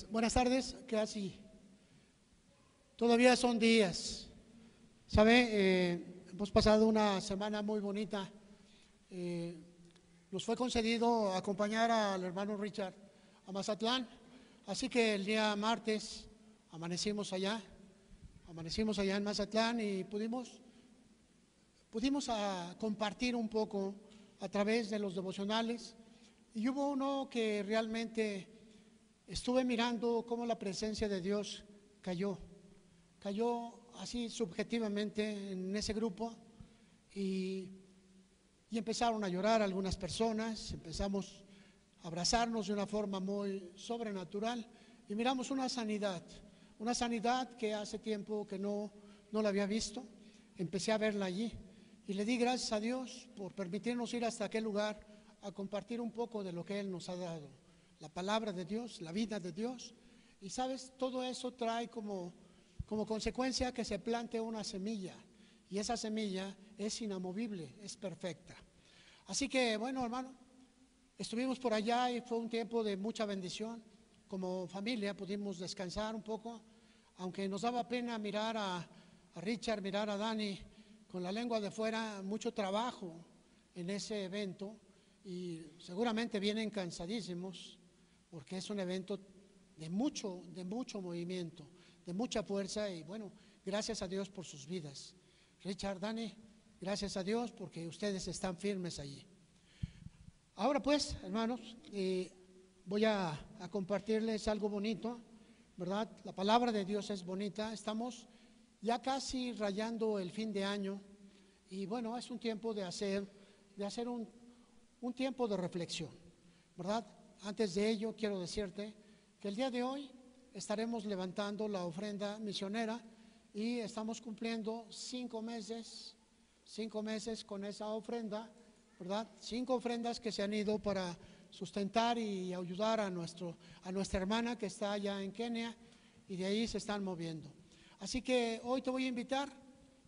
Buenas tardes, casi. Todavía son días. Hemos pasado una semana muy bonita. Nos fue concedido acompañar al hermano Richard a Mazatlán. Así que el día martes amanecimos allá en Mazatlán y pudimos compartir un poco a través de los devocionales. Y hubo uno que realmente estuve mirando cómo la presencia de Dios cayó así subjetivamente en ese grupo y empezaron a llorar algunas personas, empezamos a abrazarnos de una forma muy sobrenatural y miramos una sanidad que hace tiempo que no la había visto. Empecé a verla allí y le di gracias a Dios por permitirnos ir hasta aquel lugar a compartir un poco de lo que Él nos ha dado, la palabra de Dios, la vida de Dios. Y sabes, todo eso trae como consecuencia que se plante una semilla, y esa semilla es inamovible, es perfecta. Así que bueno, hermano, estuvimos por allá y fue un tiempo de mucha bendición. Como familia pudimos descansar un poco, aunque nos daba pena mirar a Richard, mirar a Dani con la lengua de fuera, mucho trabajo en ese evento y seguramente vienen cansadísimos porque es un evento de mucho movimiento, de mucha fuerza y bueno, gracias a Dios por sus vidas. Richard, Dani, gracias a Dios porque ustedes están firmes allí. Ahora pues, hermanos, voy a compartirles algo bonito, ¿verdad? La palabra de Dios es bonita, estamos ya casi rayando el fin de año y bueno, es un tiempo de hacer un tiempo de reflexión, ¿verdad? Antes de ello, quiero decirte que el día de hoy estaremos levantando la ofrenda misionera y estamos cumpliendo 5 meses con esa ofrenda, ¿verdad? 5 ofrendas que se han ido para sustentar y ayudar a nuestra hermana que está allá en Kenia y de ahí se están moviendo. Así que hoy te voy a invitar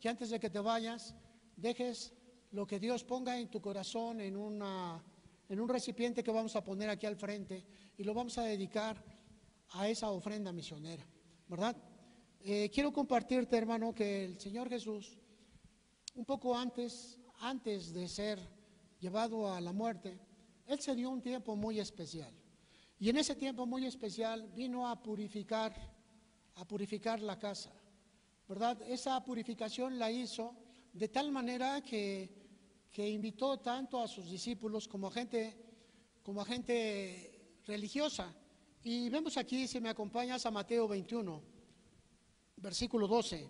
que antes de que te vayas, dejes lo que Dios ponga en tu corazón en un recipiente que vamos a poner aquí al frente y lo vamos a dedicar a esa ofrenda misionera, ¿verdad? Quiero compartirte, hermano, que el Señor Jesús, un poco antes de ser llevado a la muerte, Él se dio un tiempo muy especial. Y en ese tiempo muy especial vino a purificar la casa, ¿verdad? Esa purificación la hizo de tal manera que invitó tanto a sus discípulos como a gente religiosa. Y vemos aquí, si me acompañas, a Mateo 21, versículo 12.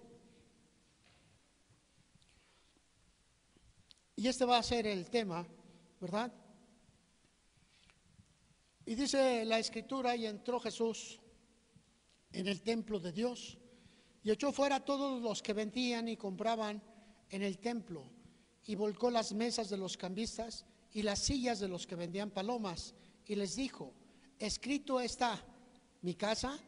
Y este va a ser el tema, ¿verdad? Y dice la Escritura, y entró Jesús en el templo de Dios y echó fuera a todos los que vendían y compraban en el templo y volcó las mesas de los cambistas y las sillas de los que vendían palomas y les dijo: escrito está, mi casa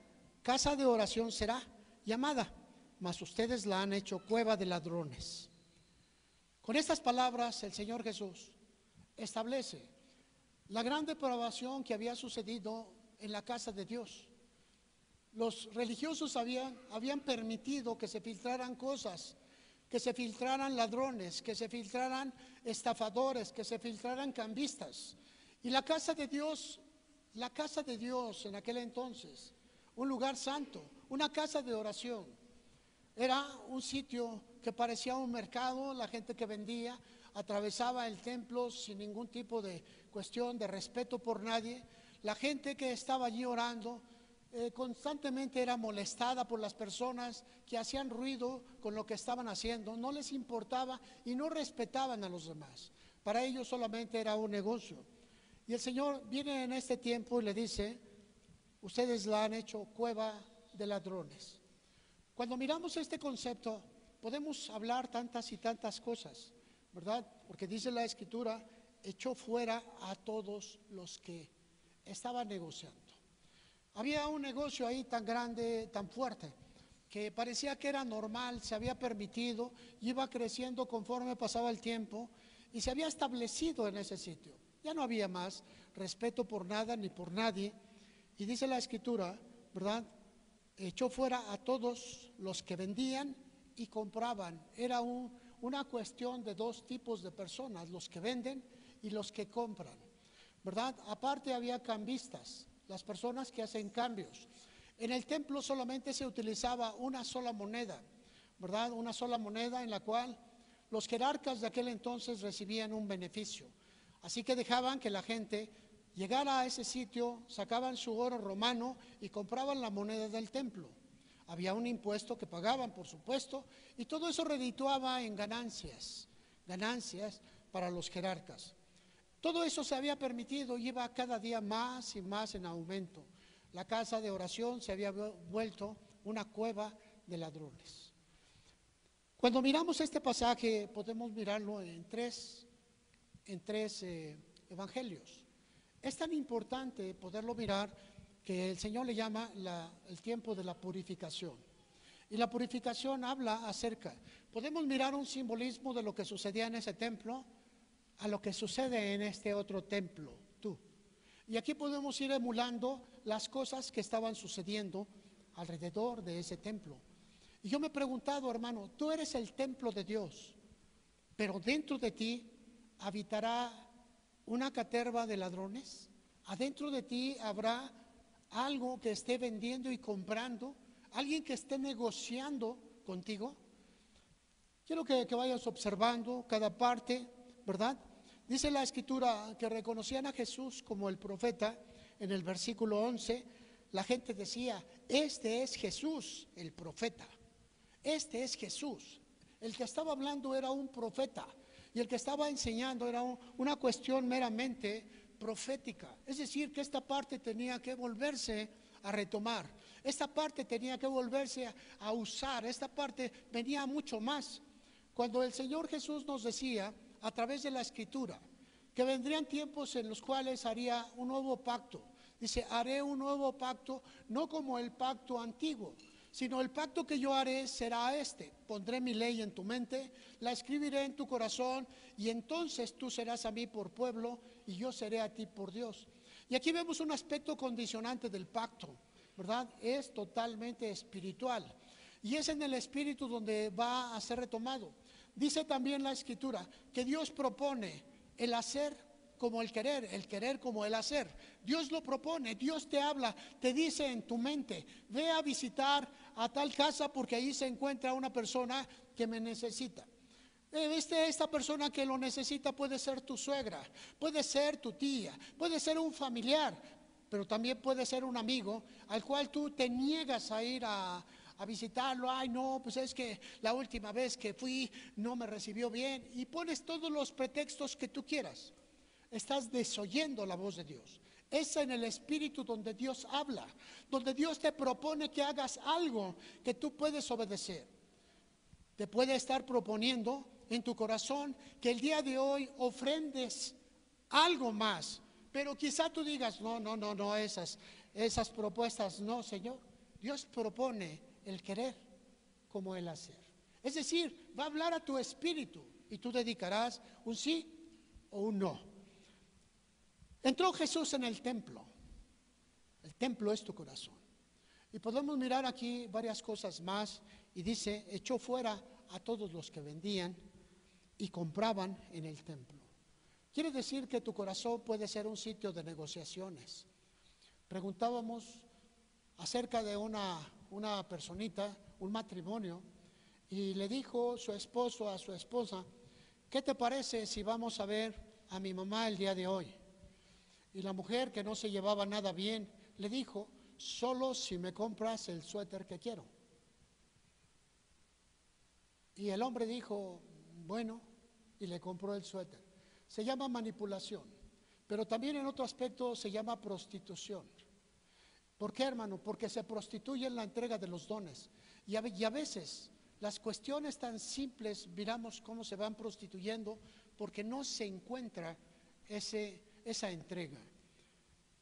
de oración será llamada, mas ustedes la han hecho cueva de ladrones. Con estas palabras el Señor Jesús establece la gran depravación que había sucedido en la casa de Dios. Los religiosos habían permitido que se filtraran cosas, que se filtraran ladrones, que se filtraran estafadores, que se filtraran cambistas. Y la casa de Dios en aquel entonces, un lugar santo, una casa de oración, era un sitio que parecía un mercado. La gente que vendía atravesaba el templo sin ningún tipo de cuestión de respeto por nadie. La gente que estaba allí orando constantemente era molestada por las personas que hacían ruido con lo que estaban haciendo, no les importaba y no respetaban a los demás. Para ellos solamente era un negocio. Y el Señor viene en este tiempo y le dice: ustedes la han hecho cueva de ladrones. Cuando miramos este concepto podemos hablar tantas y tantas cosas, ¿verdad? Porque dice la Escritura: echó fuera a todos los que estaban negociando. Había un negocio ahí tan grande, tan fuerte, que parecía que era normal, se había permitido, iba creciendo conforme pasaba el tiempo y se había establecido en ese sitio. Ya no había más respeto por nada ni por nadie. Y dice la Escritura, ¿verdad? Echó fuera a todos los que vendían y compraban. Era una cuestión de dos tipos de personas, los que venden y los que compran, ¿verdad? Aparte había cambistas, las personas que hacen cambios. En el templo solamente se utilizaba una sola moneda, ¿verdad? Una sola moneda en la cual los jerarcas de aquel entonces recibían un beneficio. Así que dejaban que la gente llegara a ese sitio, sacaban su oro romano y compraban la moneda del templo. Había un impuesto que pagaban, por supuesto, y todo eso redituaba en ganancias para los jerarcas. Todo eso se había permitido y iba cada día más y más en aumento. La casa de oración se había vuelto una cueva de ladrones. Cuando miramos este pasaje, podemos mirarlo en tres evangelios. Es tan importante poderlo mirar que el Señor le llama el tiempo de la purificación. Y la purificación habla acerca, podemos mirar un simbolismo de lo que sucedía en ese templo a lo que sucede en este otro templo, tú. Y aquí podemos ir emulando las cosas que estaban sucediendo alrededor de ese templo. Y yo me he preguntado, hermano, tú eres el templo de Dios, pero dentro de ti habitará una caterva de ladrones. Adentro de ti habrá algo que esté vendiendo y comprando, alguien que esté negociando contigo. Quiero que vayas observando cada parte, ¿verdad? Dice la Escritura que reconocían a Jesús como el profeta. En el versículo 11, la gente decía, este es Jesús, el profeta. Este es Jesús. El que estaba hablando era un profeta y el que estaba enseñando era una cuestión meramente profética. Es decir, que esta parte tenía que volverse a retomar. Esta parte tenía que volverse a usar. Esta parte venía mucho más. Cuando el Señor Jesús nos decía a través de la Escritura que vendrían tiempos en los cuales haría un nuevo pacto. Dice, haré un nuevo pacto, no como el pacto antiguo, sino el pacto que yo haré será este. Pondré mi ley en tu mente, la escribiré en tu corazón, y entonces tú serás a mí por pueblo y yo seré a ti por Dios. Y aquí vemos un aspecto condicionante del pacto, ¿verdad? Es totalmente espiritual y es en el espíritu donde va a ser retomado. Dice también la Escritura que Dios propone el hacer como el querer como el hacer. Dios lo propone, Dios te habla, te dice en tu mente, ve a visitar a tal casa porque ahí se encuentra una persona que me necesita. Esta persona que lo necesita puede ser tu suegra, puede ser tu tía, puede ser un familiar, pero también puede ser un amigo al cual tú te niegas a ir a visitarlo. Ay, no, pues es que la última vez que fui no me recibió bien, y pones todos los pretextos que tú quieras. Estás desoyendo la voz de Dios. Es en el espíritu donde Dios habla, donde Dios te propone que hagas algo que tú puedes obedecer. Te puede estar proponiendo en tu corazón que el día de hoy ofrendes algo más, pero quizá tú digas, no, esas propuestas no, Señor. Dios propone el querer como el hacer. Es decir, va a hablar a tu espíritu y tú dedicarás un sí o un no. Entró Jesús en el templo. El templo es tu corazón. Y podemos mirar aquí varias cosas más. Y dice, echó fuera a todos los que vendían y compraban en el templo. Quiere decir que tu corazón puede ser un sitio de negociaciones. Preguntábamos acerca de una personita, un matrimonio, y le dijo su esposo a su esposa, ¿qué te parece si vamos a ver a mi mamá el día de hoy? Y la mujer, que no se llevaba nada bien, le dijo, solo si me compras el suéter que quiero. Y el hombre dijo, bueno, y le compró el suéter. Se llama manipulación, pero también en otro aspecto se llama prostitución. ¿Por qué, hermano? Porque se prostituye en la entrega de los dones. Y a veces las cuestiones tan simples, miramos cómo se van prostituyendo porque no se encuentra esa entrega.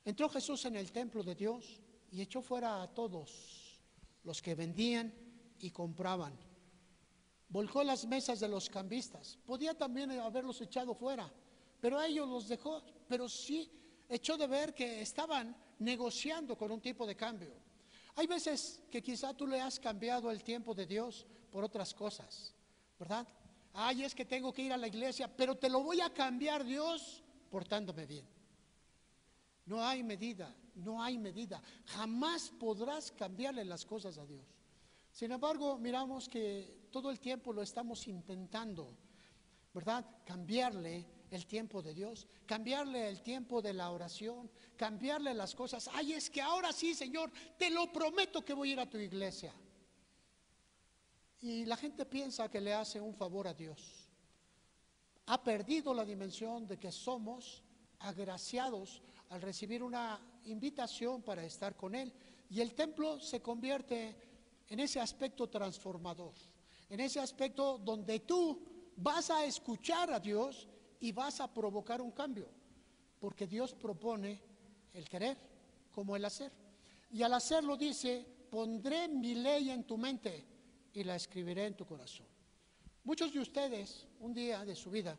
Entró Jesús en el templo de Dios y echó fuera a todos los que vendían y compraban. Volcó las mesas de los cambistas. Podía también haberlos echado fuera, pero a ellos los dejó. Pero sí echó de ver que estaban negociando con un tipo de cambio. Hay veces que quizá tú le has cambiado el tiempo de Dios por otras cosas, ¿verdad? Ay, es que tengo que ir a la iglesia, pero te lo voy a cambiar, Dios, portándome bien. No hay medida, no hay medida. Jamás podrás cambiarle las cosas a Dios. Sin embargo, miramos que todo el tiempo lo estamos intentando, ¿verdad? Cambiarle el tiempo de Dios, cambiarle el tiempo de la oración, cambiarle las cosas. Ay, es que ahora sí, Señor, te lo prometo que voy a ir a tu iglesia. Y la gente piensa que le hace un favor a Dios. Ha perdido la dimensión de que somos agraciados al recibir una invitación para estar con Él. Y el templo se convierte en ese aspecto transformador, en ese aspecto donde tú vas a escuchar a Dios y vas a provocar un cambio, porque Dios propone el querer como el hacer. Y al hacerlo dice, pondré mi ley en tu mente y la escribiré en tu corazón. Muchos de ustedes, un día de su vida,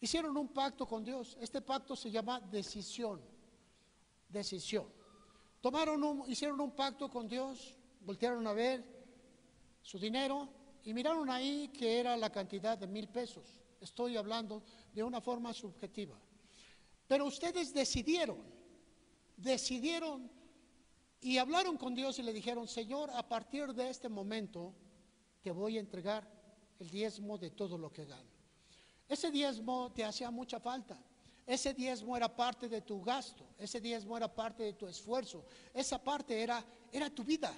hicieron un pacto con Dios. Este pacto se llama decisión. Decisión. Hicieron un pacto con Dios, voltearon a ver su dinero y miraron ahí que era la cantidad de 1,000 pesos. Estoy hablando de una forma subjetiva. Pero ustedes decidieron y hablaron con Dios y le dijeron, Señor, a partir de este momento te voy a entregar el diezmo de todo lo que gano. Ese diezmo te hacía mucha falta. Ese diezmo era parte de tu gasto. Ese diezmo era parte de tu esfuerzo. Esa parte era tu vida.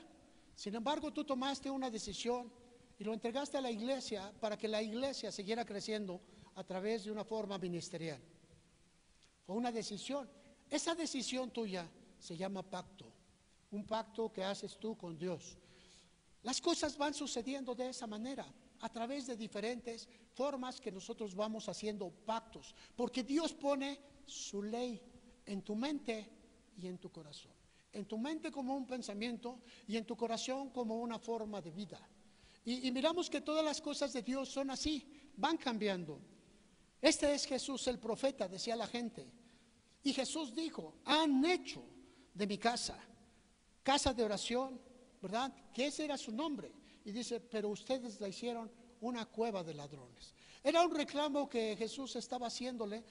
Sin embargo, tú tomaste una decisión y lo entregaste a la iglesia para que la iglesia siguiera creciendo a través de una forma ministerial. Fue una decisión. Esa decisión tuya se llama pacto. Un pacto que haces tú con Dios. Las cosas van sucediendo de esa manera, a través de diferentes formas que nosotros vamos haciendo pactos, porque Dios pone su ley en tu mente y en tu corazón. En tu mente como un pensamiento y en tu corazón como una forma de vida. Y miramos que todas las cosas de Dios son así, van cambiando. Este es Jesús el profeta, decía la gente. Y Jesús dijo, han hecho de mi casa de oración, ¿verdad? Que ese era su nombre. Y dice, pero ustedes la hicieron una cueva de ladrones. Era un reclamo que Jesús estaba haciéndole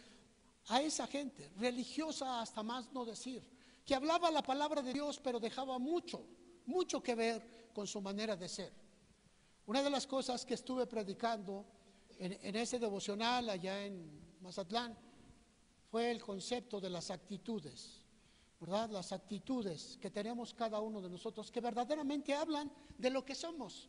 a esa gente, religiosa hasta más no decir, que hablaba la palabra de Dios, pero dejaba mucho que ver con su manera de ser. Una de las cosas que estuve predicando en ese devocional allá en Mazatlán fue el concepto de las actitudes, ¿verdad? Las actitudes que tenemos cada uno de nosotros, que verdaderamente hablan de lo que somos.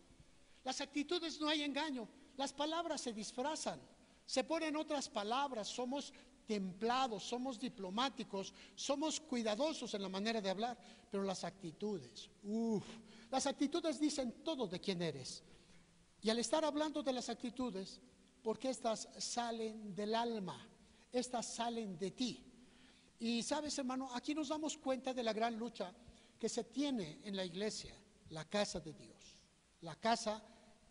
Las actitudes no hay engaño, las palabras se disfrazan, se ponen otras palabras, somos templados, somos diplomáticos, somos cuidadosos en la manera de hablar, pero las actitudes dicen todo de quién eres. Y al estar hablando de las actitudes, porque estas salen del alma, estas salen de ti. Y sabes, hermano, aquí nos damos cuenta de la gran lucha que se tiene en la iglesia, la casa de Dios, la casa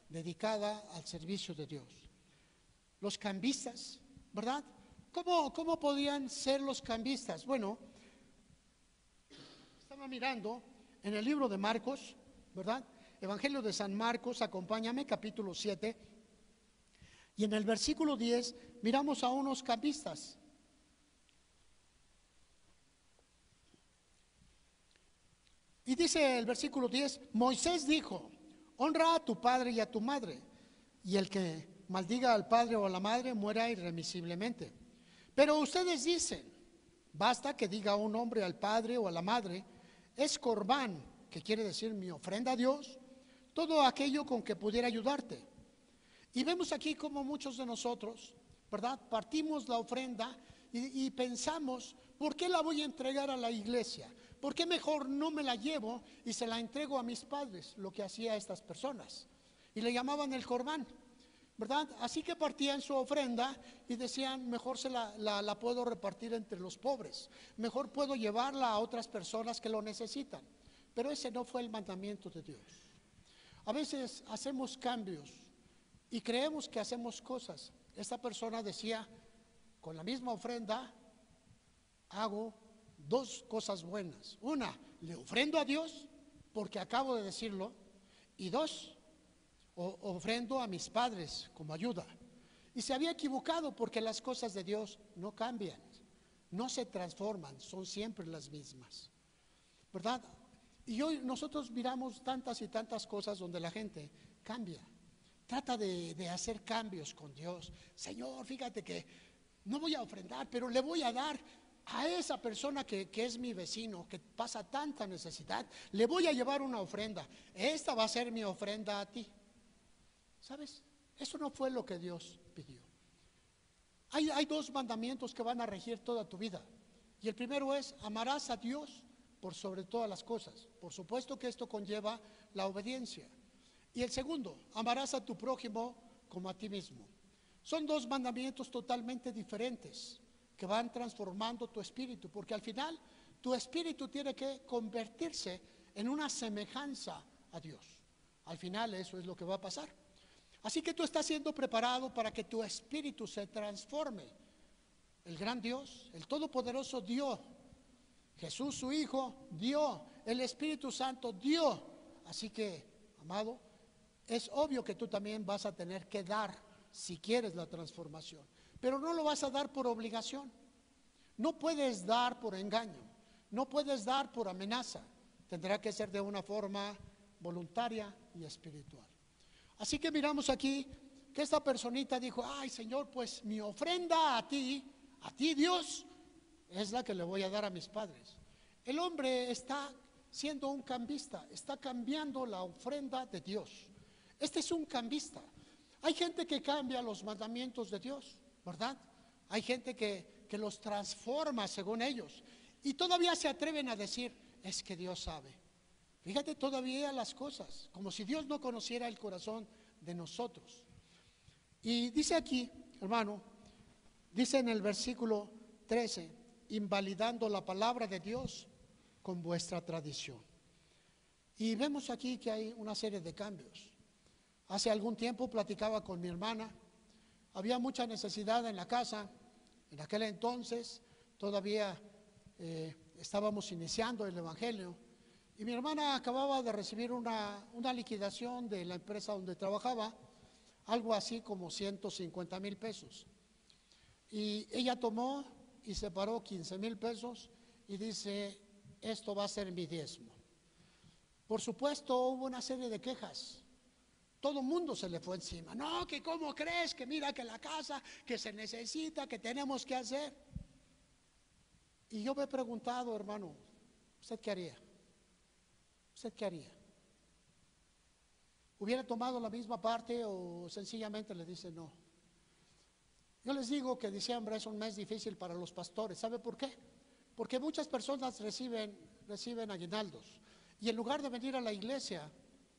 dedicada al servicio de Dios. Los cambistas, ¿verdad? ¿Cómo podían ser los cambistas? Bueno, estaba mirando en el libro de Marcos, ¿verdad? Evangelio de San Marcos, acompáñame, capítulo 7. Y en el versículo 10 miramos a unos cambistas. Y dice el versículo 10, Moisés dijo, honra a tu padre y a tu madre, y el que maldiga al padre o a la madre muera irremisiblemente. Pero ustedes dicen, basta que diga un hombre al padre o a la madre, es corbán, que quiere decir mi ofrenda a Dios, todo aquello con que pudiera ayudarte. Y vemos aquí como muchos de nosotros, ¿verdad? Partimos la ofrenda y pensamos, ¿por qué la voy a entregar a la iglesia? ¿Por qué mejor no me la llevo y se la entrego a mis padres? Lo que hacía estas personas. Y le llamaban el corbán, ¿verdad? Así que partían su ofrenda y decían, mejor la puedo repartir entre los pobres. Mejor puedo llevarla a otras personas que lo necesitan. Pero ese no fue el mandamiento de Dios. A veces hacemos cambios y creemos que hacemos cosas. Esta persona decía, con la misma ofrenda hago dos cosas buenas. Una, le ofrendo a Dios porque acabo de decirlo. Y dos, ofrendo a mis padres como ayuda. Y se había equivocado porque las cosas de Dios no cambian, no se transforman, son siempre las mismas, ¿verdad? Y hoy nosotros miramos tantas y tantas cosas donde la gente cambia, trata de hacer cambios con Dios. Señor, fíjate que no voy a ofrendar, pero le voy a dar a esa persona que es mi vecino, que pasa tanta necesidad, le voy a llevar una ofrenda. Esta va a ser mi ofrenda a ti. ¿Sabes? Eso no fue lo que Dios pidió. Hay dos mandamientos que van a regir toda tu vida. Y el primero es: amarás a Dios por sobre todas las cosas. Por supuesto que esto conlleva la obediencia. Y el segundo, amarás a tu prójimo como a ti mismo. Son dos mandamientos totalmente diferentes que van transformando tu espíritu, porque al final tu espíritu tiene que convertirse en una semejanza a Dios. Al final eso es lo que va a pasar. Así que tú estás siendo preparado para que tu espíritu se transforme. El gran Dios, el Todopoderoso dio, Jesús su Hijo dio, el Espíritu Santo dio. Así que, amado, es obvio que tú también vas a tener que dar si quieres la transformación, pero no lo vas a dar por obligación. No puedes dar por engaño, no puedes dar por amenaza. Tendrá que ser de una forma voluntaria y espiritual. Así que miramos aquí que esta personita dijo: ay, Señor, pues mi ofrenda a ti Dios, es la que le voy a dar a mis padres. El hombre está siendo un cambista, está cambiando la ofrenda de Dios. Este es un cambista. Hay gente que cambia los mandamientos de Dios, ¿verdad? Hay gente que los transforma según ellos, y todavía se atreven a decir: es que Dios sabe. Fíjate todavía las cosas, como si Dios no conociera el corazón de nosotros. Y dice aquí, hermano, dice en el versículo 13: invalidando la palabra de Dios con vuestra tradición. Y vemos aquí que hay una serie de cambios. Hace algún tiempo platicaba con mi hermana. Había mucha necesidad en la casa. En aquel entonces todavía estábamos iniciando el evangelio. Y mi hermana acababa de recibir una liquidación de la empresa donde trabajaba, algo así como 150,000 pesos. Y ella tomó y separó 15,000 pesos y dice: esto va a ser mi diezmo. Por supuesto, hubo una serie de quejas. Todo el mundo se le fue encima. No, que cómo crees, que mira que la casa, que se necesita, que tenemos que hacer. Y yo me he preguntado, hermano, ¿usted qué haría? ¿Usted qué haría? ¿Hubiera tomado la misma parte o sencillamente le dice no? Yo les digo que diciembre es un mes difícil para los pastores. ¿Sabe por qué? Porque muchas personas reciben aguinaldos, y en lugar de venir a la iglesia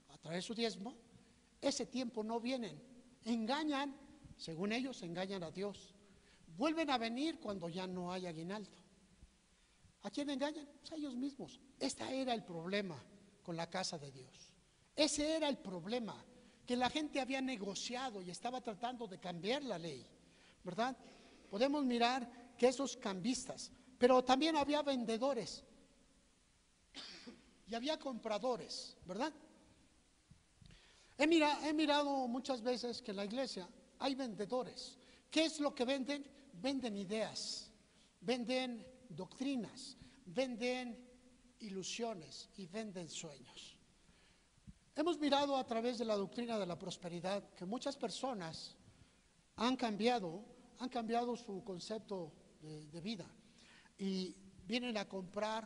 a traer su diezmo, ese tiempo no vienen. Engañan, según ellos, engañan a Dios. Vuelven a venir cuando ya no hay aguinaldo. ¿A quién engañan? Pues a ellos mismos. Este era el problema con la casa de Dios. Ese era el problema, que la gente había negociado y estaba tratando de cambiar la ley, ¿verdad? Podemos mirar que esos cambistas, pero también había vendedores y había compradores, ¿verdad? He mirado muchas veces que en la iglesia hay vendedores. ¿Qué es lo que venden? Venden ideas, venden doctrinas, venden ilusiones y venden sueños. Hemos mirado a través de la doctrina de la prosperidad que muchas personas han cambiado su concepto de vida y vienen a comprar.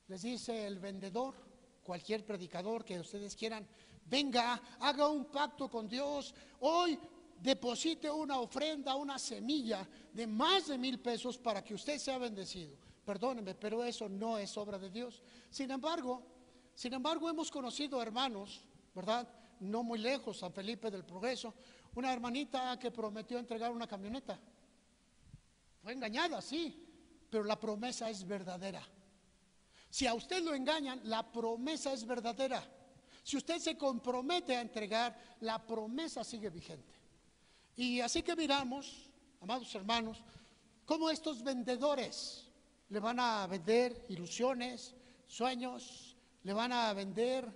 Les dice el vendedor, cualquier predicador que ustedes quieran: venga, haga un pacto con Dios, hoy deposite una ofrenda, una semilla de más de 1,000 pesos para que usted sea bendecido. Perdónenme, pero eso no es obra de Dios. Sin embargo, hemos conocido hermanos, ¿verdad? No muy lejos, San Felipe del Progreso, una hermanita que prometió entregar una camioneta. Fue engañada, sí, pero la promesa es verdadera. Si a usted lo engañan, la promesa es verdadera. Si usted se compromete a entregar, la promesa sigue vigente. Y así que miramos, amados hermanos, cómo estos vendedores le van a vender ilusiones, sueños, le van a vender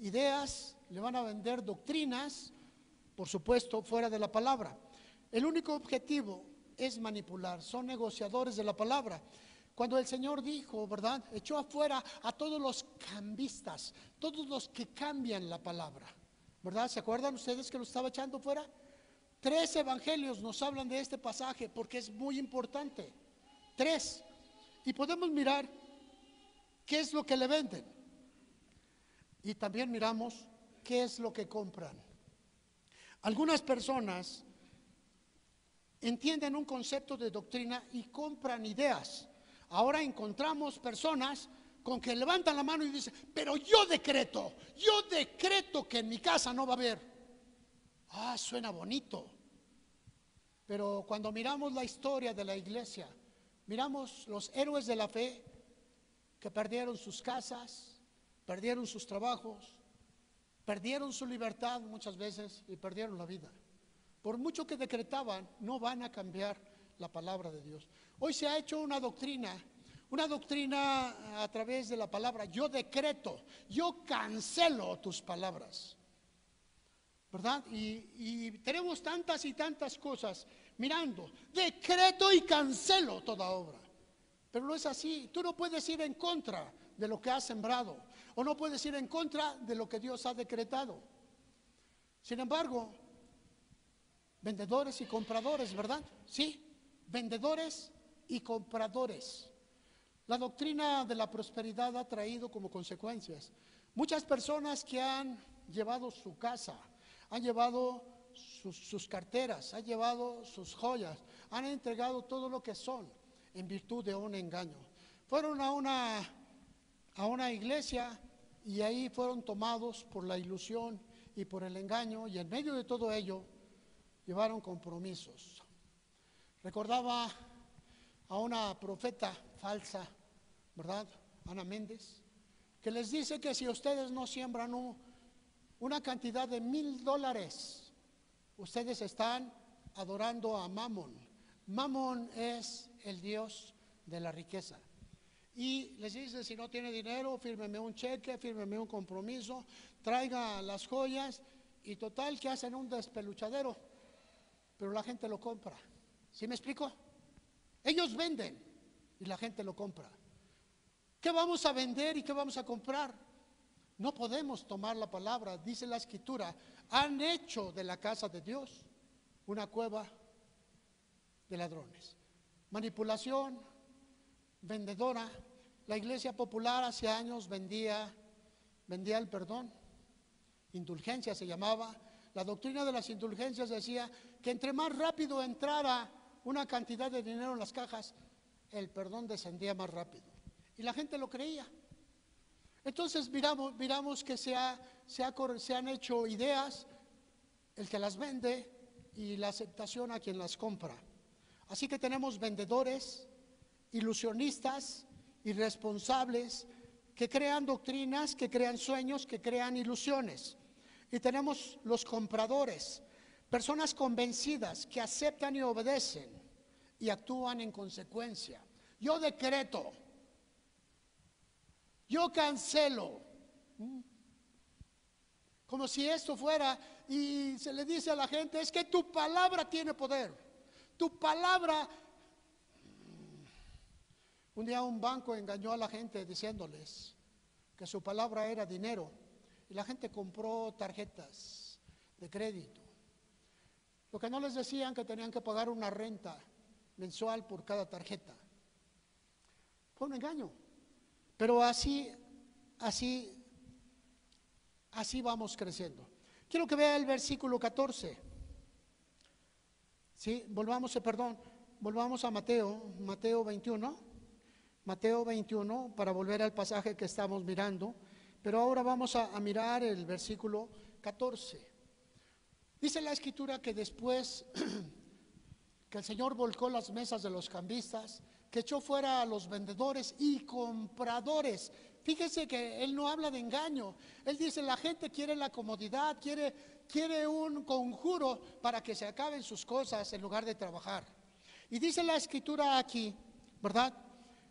ideas, le van a vender doctrinas, por supuesto, fuera de la palabra. El único objetivo es manipular, son negociadores de la palabra. Cuando el Señor dijo, ¿verdad? Echó afuera a todos los cambistas, todos los que cambian la palabra, ¿verdad? ¿Se acuerdan ustedes que lo estaba echando fuera? 3 evangelios nos hablan de este pasaje porque es muy importante. 3. Y podemos mirar qué es lo que le venden. Y también miramos qué es lo que compran. Algunas personas entienden un concepto de doctrina y compran ideas. Ahora encontramos personas con que levantan la mano y dicen, pero yo decreto que en mi casa no va a haber. Suena bonito. Pero cuando miramos la historia de la iglesia, miramos los héroes de la fe que perdieron sus casas, perdieron sus trabajos, perdieron su libertad muchas veces y perdieron la vida. Por mucho que decretaban, no van a cambiar la palabra de Dios. Hoy se ha hecho una doctrina a través de la palabra. Yo decreto, yo cancelo tus palabras, ¿verdad? Y tenemos tantas y tantas cosas mirando, decreto y cancelo toda obra. Pero no es así. Tú no puedes ir en contra de lo que has sembrado, o no puedes ir en contra de lo que Dios ha decretado. Sin embargo, vendedores y compradores, ¿verdad? Sí, vendedores y compradores. La doctrina de la prosperidad ha traído como consecuencias muchas personas que han llevado su casa, han llevado sus carteras, han llevado sus joyas, han entregado todo lo que son en virtud de un engaño. Fueron a una iglesia y ahí fueron tomados por la ilusión y por el engaño, y en medio de todo ello llevaron compromisos. Recordaba a una profeta falsa, ¿verdad? Ana Méndez, que les dice que si ustedes no siembran una cantidad de $1,000, ustedes están adorando a Mamón. Mamón es el dios de la riqueza. Y les dice, si no tiene dinero, fírmeme un cheque, fírmeme un compromiso, traiga las joyas, y total que hacen un despeluchadero, pero la gente lo compra. ¿Sí me explico? Ellos venden y la gente lo compra. ¿Qué vamos a vender y qué vamos a comprar? No podemos tomar la palabra. Dice la Escritura, han hecho de la casa de Dios una cueva de ladrones. Manipulación, vendedora. La iglesia popular hace años vendía el perdón. Indulgencia se llamaba. La doctrina de las indulgencias decía que entre más rápido entrara una cantidad de dinero en las cajas, el perdón descendía más rápido. Y la gente lo creía. Entonces miramos que se han hecho ideas, el que las vende y la aceptación a quien las compra. Así que tenemos vendedores, ilusionistas, irresponsables, que crean doctrinas, que crean sueños, que crean ilusiones. Y tenemos los compradores, personas convencidas que aceptan y obedecen y actúan en consecuencia. Yo decreto, yo cancelo, como si esto fuera, y se le dice a la gente, es que tu palabra tiene poder, tu palabra. Un día un banco engañó a la gente diciéndoles que su palabra era dinero, y la gente compró tarjetas de crédito. Lo que no les decían que tenían que pagar una renta mensual por cada tarjeta. Fue un engaño. Pero así vamos creciendo. Quiero que vea el versículo 14. Sí, volvamos a Mateo 21. Mateo 21, para volver al pasaje que estamos mirando. Pero ahora vamos a mirar el versículo 14. Dice la Escritura que después que el Señor volcó las mesas de los cambistas, que echó fuera a los vendedores y compradores. Fíjese que Él no habla de engaño. Él dice, la gente quiere la comodidad, quiere un conjuro para que se acaben sus cosas en lugar de trabajar. Y dice la Escritura aquí, ¿verdad?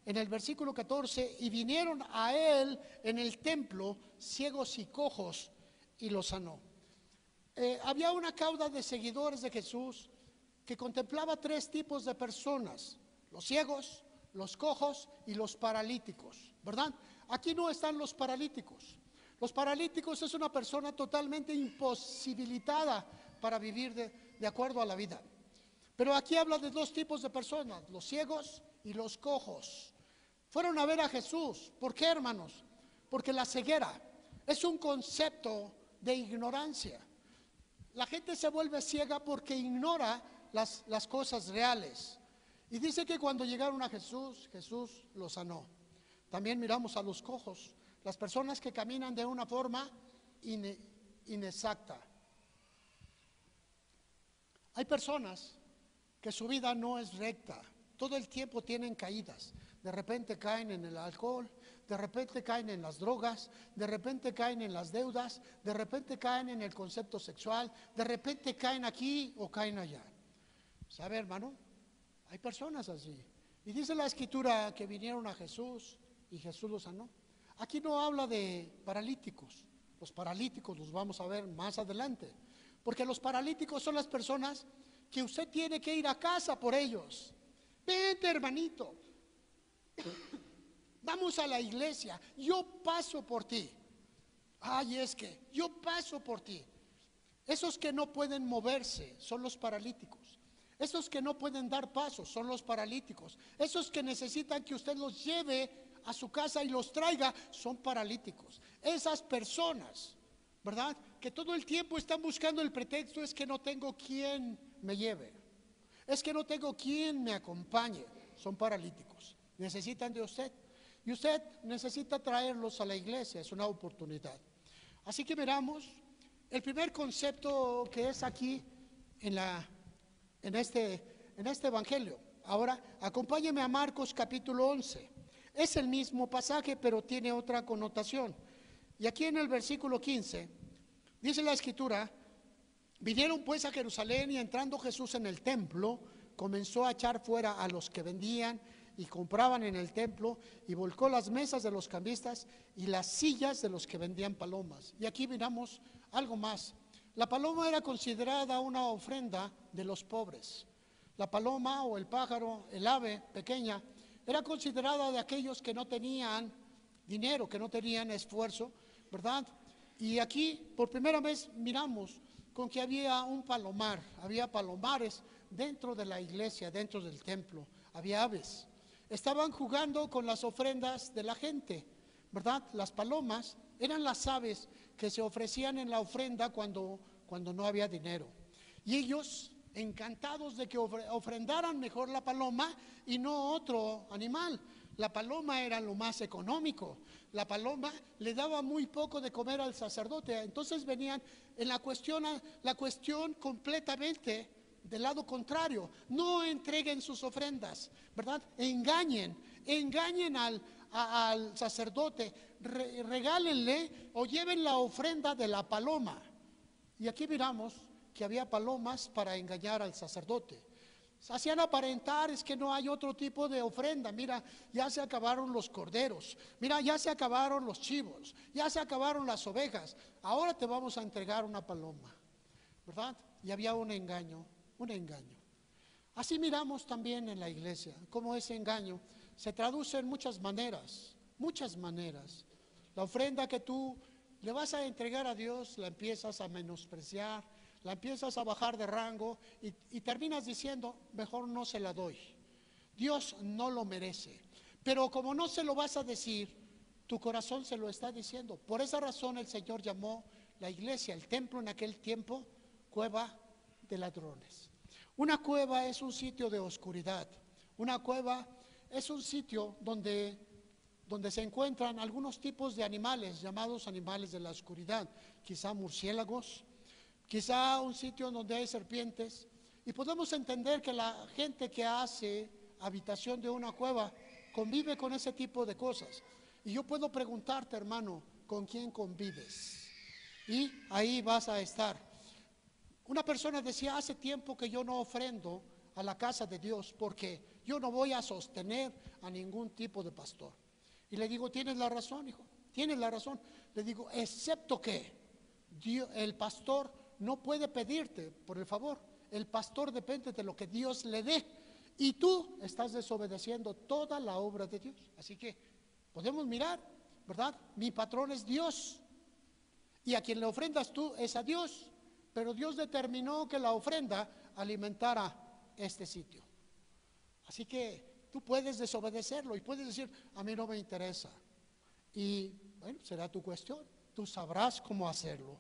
en el versículo 14, y vinieron a él en el templo ciegos y cojos y los sanó. Había una cauda de seguidores de Jesús que contemplaba tres tipos de personas: los ciegos, los cojos y los paralíticos, ¿verdad? Aquí no están los paralíticos. Los paralíticos es una persona totalmente imposibilitada para vivir de acuerdo a la vida. Pero aquí habla de dos tipos de personas: los ciegos y los cojos. Fueron a ver a Jesús. ¿Por qué, hermanos? Porque la ceguera es un concepto de ignorancia. La gente se vuelve ciega porque ignora las cosas reales. Y dice que cuando llegaron a Jesús, Jesús los sanó. También miramos a los cojos, las personas que caminan de una forma inexacta. Hay personas que su vida no es recta, todo el tiempo tienen caídas. De repente caen en el alcohol, de repente caen en las drogas, de repente caen en las deudas, de repente caen en el concepto sexual, de repente caen aquí o caen allá. ¿Sabe, hermano? Hay personas así. Y dice la Escritura que vinieron a Jesús y Jesús los sanó. Aquí no habla de paralíticos. Los paralíticos los vamos a ver más adelante. Porque los paralíticos son las personas que usted tiene que ir a casa por ellos. Vente, hermanito, vamos a la iglesia, yo paso por ti. Ay, es que yo paso por ti. Esos que no pueden moverse son los paralíticos. Esos que no pueden dar pasos son los paralíticos. Esos que necesitan que usted los lleve a su casa y los traiga son paralíticos. Esas personas, ¿verdad?, que todo el tiempo están buscando el pretexto: es que no tengo quien me lleve, es que no tengo quien me acompañe, son paralíticos. Necesitan de usted y usted necesita traerlos a la iglesia. Es una oportunidad. Así que miramos el primer concepto que es aquí en este evangelio. Ahora acompáñeme a Marcos capítulo 11. Es el mismo pasaje, pero tiene otra connotación. Y aquí en el versículo 15 dice la Escritura: vinieron pues a Jerusalén, y entrando Jesús en el templo, comenzó a echar fuera a los que vendían y compraban en el templo, y volcó las mesas de los cambistas y las sillas de los que vendían palomas. Y aquí miramos algo más. La paloma era considerada una ofrenda de los pobres. La paloma o el pájaro, el ave pequeña, era considerada de aquellos que no tenían dinero, que no tenían esfuerzo, ¿verdad? Y aquí por primera vez miramos con que había un palomar, había palomares dentro de la iglesia, dentro del templo, había aves. Estaban jugando con las ofrendas de la gente, ¿verdad? Las palomas eran las aves que se ofrecían en la ofrenda cuando no había dinero. Y ellos, encantados de que ofrendaran mejor la paloma y no otro animal. La paloma era lo más económico. La paloma le daba muy poco de comer al sacerdote. Entonces venían en la cuestión completamente del lado contrario. No entreguen sus ofrendas, ¿verdad? Engañen al sacerdote, regálenle o lleven la ofrenda de la paloma. Y aquí miramos que había palomas para engañar al sacerdote. Hacían aparentar: es que no hay otro tipo de ofrenda. Mira, ya se acabaron los corderos. Mira, ya se acabaron los chivos. Ya se acabaron las ovejas. Ahora te vamos a entregar una paloma, ¿verdad? Y había un engaño, un engaño. Así miramos también en la iglesia cómo ese engaño se traduce en muchas maneras, muchas maneras. La ofrenda que tú le vas a entregar a Dios la empiezas a menospreciar, la empiezas a bajar de rango y terminas diciendo: mejor no se la doy. Dios no lo merece. Pero como no se lo vas a decir, tu corazón se lo está diciendo. Por esa razón el Señor llamó la iglesia, el templo en aquel tiempo, cueva de ladrones. Una cueva es un sitio de oscuridad. Una cueva es un sitio donde se encuentran algunos tipos de animales llamados animales de la oscuridad. Quizá murciélagos, quizá un sitio donde hay serpientes. Y podemos entender que la gente que hace habitación de una cueva convive con ese tipo de cosas. Y yo puedo preguntarte, hermano, ¿con quién convives? Y ahí vas a estar. Una persona decía: hace tiempo que yo no ofrendo a la casa de Dios porque yo no voy a sostener a ningún tipo de pastor. Y le digo, tienes la razón, hijo, tienes la razón. Le digo, excepto que el pastor no puede pedirte por el favor. El pastor depende de lo que Dios le dé. Y tú estás desobedeciendo toda la obra de Dios. Así que podemos mirar, ¿verdad? Mi patrón es Dios. Y a quien le ofrendas tú es a Dios. Pero Dios determinó que la ofrenda alimentara este sitio. Así que tú puedes desobedecerlo y puedes decir, a mí no me interesa. Y bueno, será tu cuestión. Tú sabrás cómo hacerlo.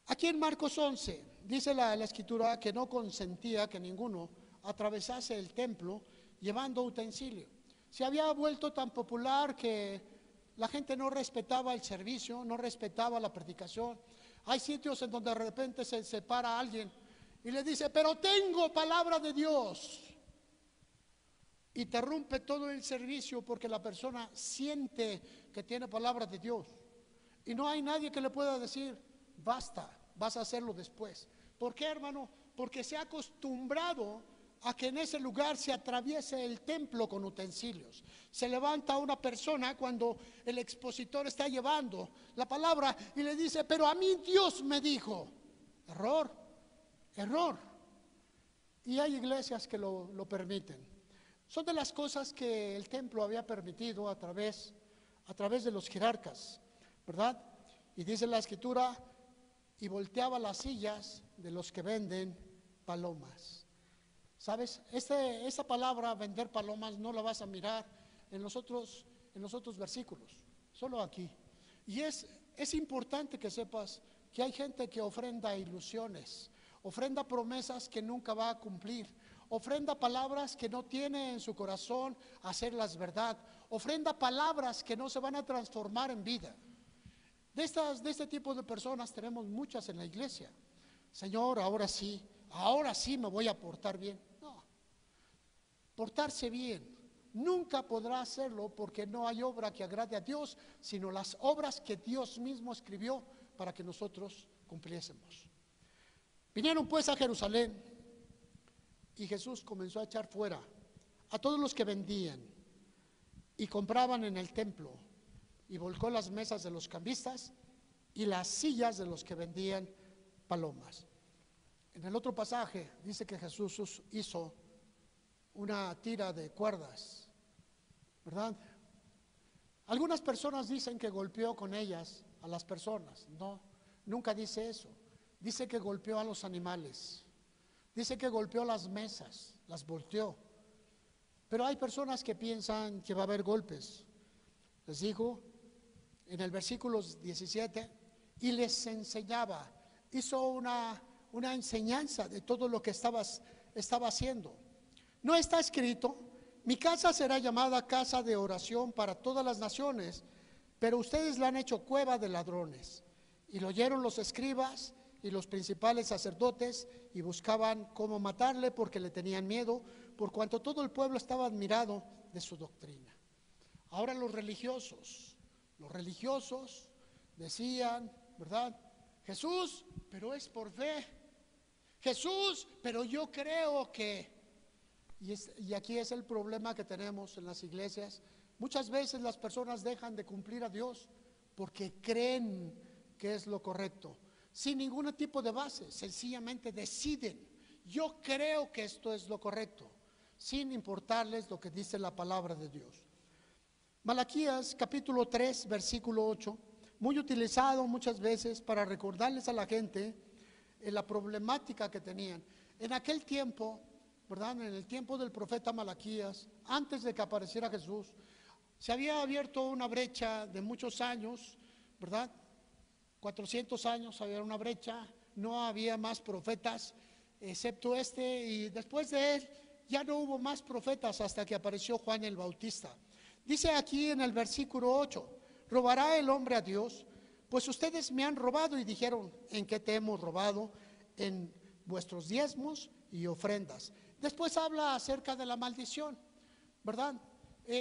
Aquí en Marcos 11 dice la escritura que no consentía que ninguno atravesase el templo llevando utensilio. Se había vuelto tan popular que la gente no respetaba el servicio, no respetaba la predicación. Hay sitios en donde de repente se separa alguien y le dice, pero tengo palabra de Dios. Y te rompe todo el servicio porque la persona siente que tiene palabra de Dios. Y no hay nadie que le pueda decir, basta, vas a hacerlo después. ¿Por qué, hermano? Porque se ha acostumbrado a que en ese lugar se atraviese el templo con utensilios. Se levanta una persona cuando el expositor está llevando la palabra y le dice, pero a mí Dios me dijo. Error, error. Y hay iglesias que lo permiten. Son de las cosas que el templo había permitido a través de los jerarcas, ¿verdad? Y dice la escritura, y volteaba las sillas de los que venden palomas. ¿Sabes? Esa palabra, vender palomas, no la vas a mirar en los otros versículos, solo aquí. Y es importante que sepas que hay gente que ofrenda ilusiones, ofrenda promesas que nunca va a cumplir, ofrenda palabras que no tiene en su corazón hacerlas verdad, ofrenda palabras que no se van a transformar en vida. De este tipo de personas tenemos muchas en la iglesia. Señor, ahora sí me voy a portar bien. No, portarse bien nunca podrá hacerlo porque no hay obra que agrade a Dios, sino las obras que Dios mismo escribió para que nosotros cumpliésemos. Vinieron pues a Jerusalén y Jesús comenzó a echar fuera a todos los que vendían y compraban en el templo, y volcó las mesas de los cambistas y las sillas de los que vendían palomas. En el otro pasaje dice que Jesús hizo una tira de cuerdas, ¿verdad? Algunas personas dicen que golpeó con ellas a las personas. No, nunca dice eso. Dice que golpeó a los animales. Dice que golpeó las mesas, las volteó. Pero hay personas que piensan que va a haber golpes. Les dijo en el versículo 17, y les enseñaba, hizo una enseñanza de todo lo que estaba haciendo. No está escrito, mi casa será llamada casa de oración para todas las naciones, pero ustedes la han hecho cueva de ladrones. Y lo oyeron los escribas y los principales sacerdotes y buscaban cómo matarle porque le tenían miedo, por cuanto todo el pueblo estaba admirado de su doctrina. Ahora los religiosos decían, ¿verdad? Jesús, pero es por fe. Jesús, pero yo creo que... Y aquí es el problema que tenemos en las iglesias. Muchas veces las personas dejan de cumplir a Dios porque creen que es lo correcto, sin ningún tipo de base. Sencillamente deciden, yo creo que esto es lo correcto, sin importarles lo que dice la palabra de Dios. Malaquías capítulo 3 versículo 8, muy utilizado muchas veces para recordarles a la gente la problemática que tenían. En aquel tiempo, ¿verdad? En el tiempo del profeta Malaquías, antes de que apareciera Jesús, se había abierto una brecha de muchos años, ¿verdad? 400 años había una brecha, no había más profetas excepto y después de él ya no hubo más profetas hasta que apareció Juan el Bautista. Dice aquí en el versículo 8, ¿robará el hombre a Dios? Pues ustedes me han robado. Y dijeron, ¿en qué te hemos robado? En vuestros diezmos y ofrendas. Después habla acerca de la maldición, ¿verdad?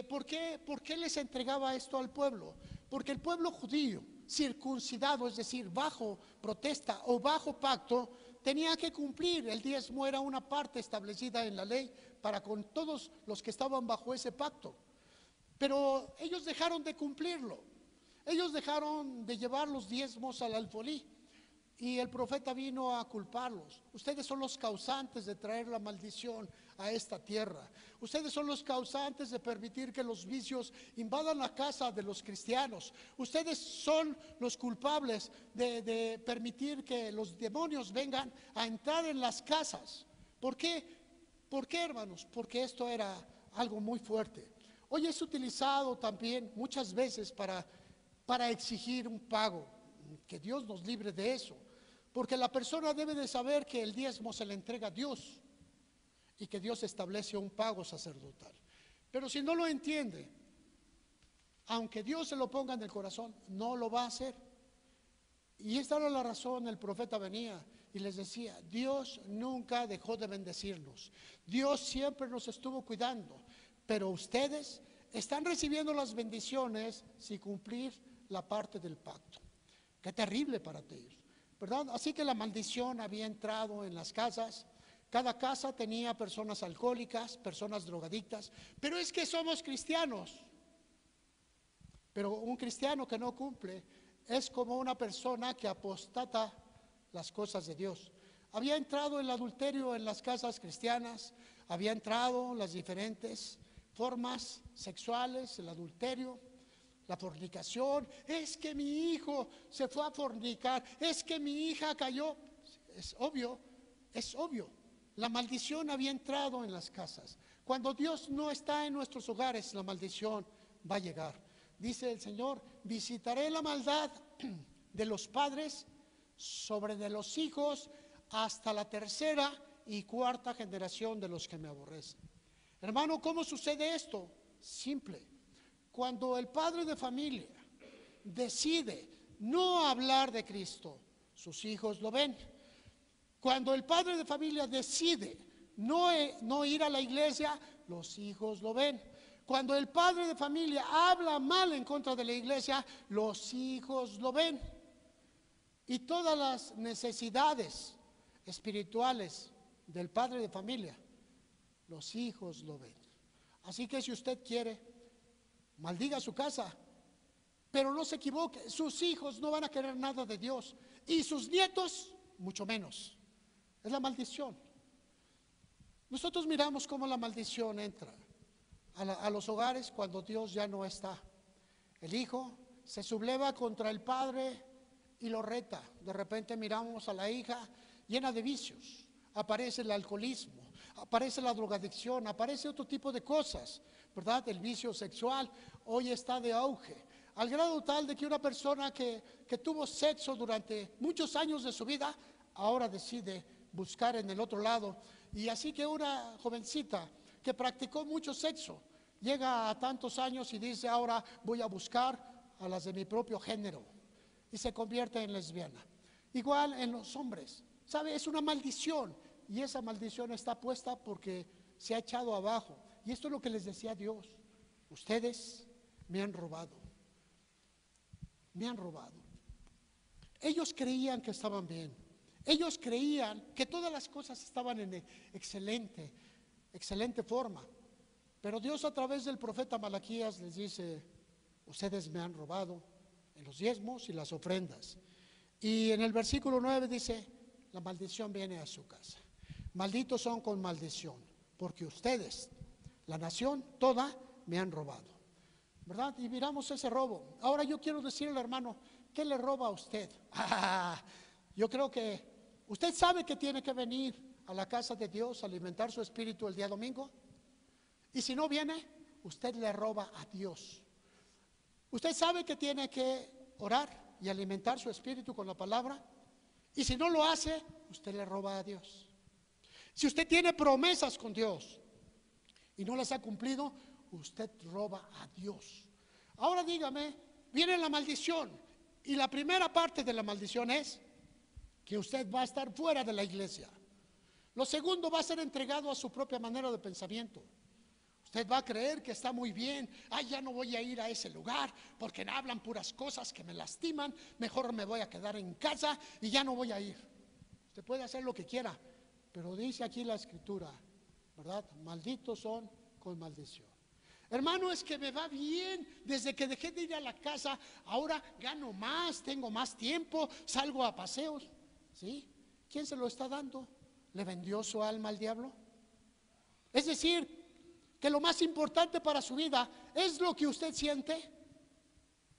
¿Por qué les entregaba esto al pueblo? Porque el pueblo judío, circuncidado, es decir, bajo protesta o bajo pacto, tenía que cumplir. El diezmo era una parte establecida en la ley para con todos los que estaban bajo ese pacto. Pero ellos dejaron de cumplirlo. Ellos dejaron de llevar los diezmos al alfolí. Y el profeta vino a culparlos. Ustedes son los causantes de traer la maldición a esta tierra. Ustedes son los causantes de permitir que los vicios invadan la casa de los cristianos. Ustedes son los culpables de permitir que los demonios vengan a entrar en las casas. ¿Por qué? ¿Por qué, hermanos? Porque esto era algo muy fuerte. Hoy es utilizado también muchas veces para exigir un pago. Que Dios nos libre de eso. Porque la persona debe de saber que el diezmo se le entrega a Dios y que Dios establece un pago sacerdotal. Pero si no lo entiende, aunque Dios se lo ponga en el corazón, no lo va a hacer. Y esta era la razón. El profeta venía y les decía: Dios nunca dejó de bendecirnos. Dios siempre nos estuvo cuidando. Pero ustedes están recibiendo las bendiciones sin cumplir la parte del pacto. Qué terrible para ti, ¿verdad? Así que la maldición había entrado en las casas. Cada casa tenía personas alcohólicas, personas drogadictas. Pero es que somos cristianos. Pero un cristiano que no cumple es como una persona que apostata las cosas de Dios. Había entrado el adulterio en las casas cristianas. Había entrado las diferentes formas sexuales, el adulterio, la fornicación. Es que mi hijo se fue a fornicar, es que mi hija cayó. Es obvio, es obvio. La maldición había entrado en las casas. Cuando Dios no está en nuestros hogares, la maldición va a llegar. Dice el Señor: visitaré la maldad de los padres sobre de los hijos hasta la tercera y cuarta generación de los que me aborrecen. Hermano, ¿cómo sucede esto? Simple. Cuando el padre de familia decide no hablar de Cristo, sus hijos lo ven. Cuando el padre de familia decide no ir a la iglesia, los hijos lo ven. Cuando el padre de familia habla mal en contra de la iglesia, los hijos lo ven. Y todas las necesidades espirituales del padre de familia, los hijos lo ven. Así que si usted quiere, maldiga su casa, pero no se equivoque. Sus hijos no van a querer nada de Dios y sus nietos mucho menos. Es la maldición. Nosotros miramos cómo la maldición entra a los hogares cuando Dios ya no está. El hijo se subleva contra el padre y lo reta. De repente miramos a la hija llena de vicios. Aparece el alcoholismo, aparece la drogadicción, aparece otro tipo de cosas, ¿verdad? El vicio sexual hoy está de auge, al grado tal de que una persona que tuvo sexo durante muchos años de su vida, ahora decide buscar en el otro lado. Y así que una jovencita que practicó mucho sexo, llega a tantos años y dice: ahora voy a buscar a las de mi propio género, y se convierte en lesbiana. Igual en los hombres, ¿sabe? Es una maldición, y esa maldición está puesta porque se ha echado abajo. Y esto es lo que les decía Dios: ustedes me han robado, me han robado. Ellos creían que estaban bien, ellos creían que todas las cosas estaban en excelente forma. Pero Dios, a través del profeta Malaquías, les dice: ustedes me han robado en los diezmos y las ofrendas. Y en el versículo 9 dice: la maldición viene a su casa. Malditos son con maldición, porque ustedes, la nación toda, me han robado, ¿verdad? Y miramos ese robo. Ahora yo quiero decirle, hermano, ¿qué le roba a usted? Yo creo que usted sabe que tiene que venir a la casa de Dios a alimentar su espíritu el día domingo. Y si no viene, usted le roba a Dios. Usted sabe que tiene que orar y alimentar su espíritu con la palabra. Y si no lo hace, usted le roba a Dios. Si usted tiene promesas con Dios y no las ha cumplido, usted roba a Dios. Ahora dígame, viene la maldición, y la primera parte de la maldición es que usted va a estar fuera de la iglesia. Lo segundo, va a ser entregado a su propia manera de pensamiento. Usted va a creer que está muy bien. Ya no voy a ir a ese lugar porque hablan puras cosas que me lastiman. Mejor me voy a quedar en casa y ya no voy a ir. Usted puede hacer lo que quiera, pero dice aquí la Escritura, ¿verdad? Malditos son con maldición. Hermano, es que me va bien, desde que dejé de ir a la casa, ahora gano más, tengo más tiempo, salgo a paseos. ¿Sí? ¿Quién se lo está dando? ¿Le vendió su alma al diablo? Es decir, que lo más importante para su vida es lo que usted siente,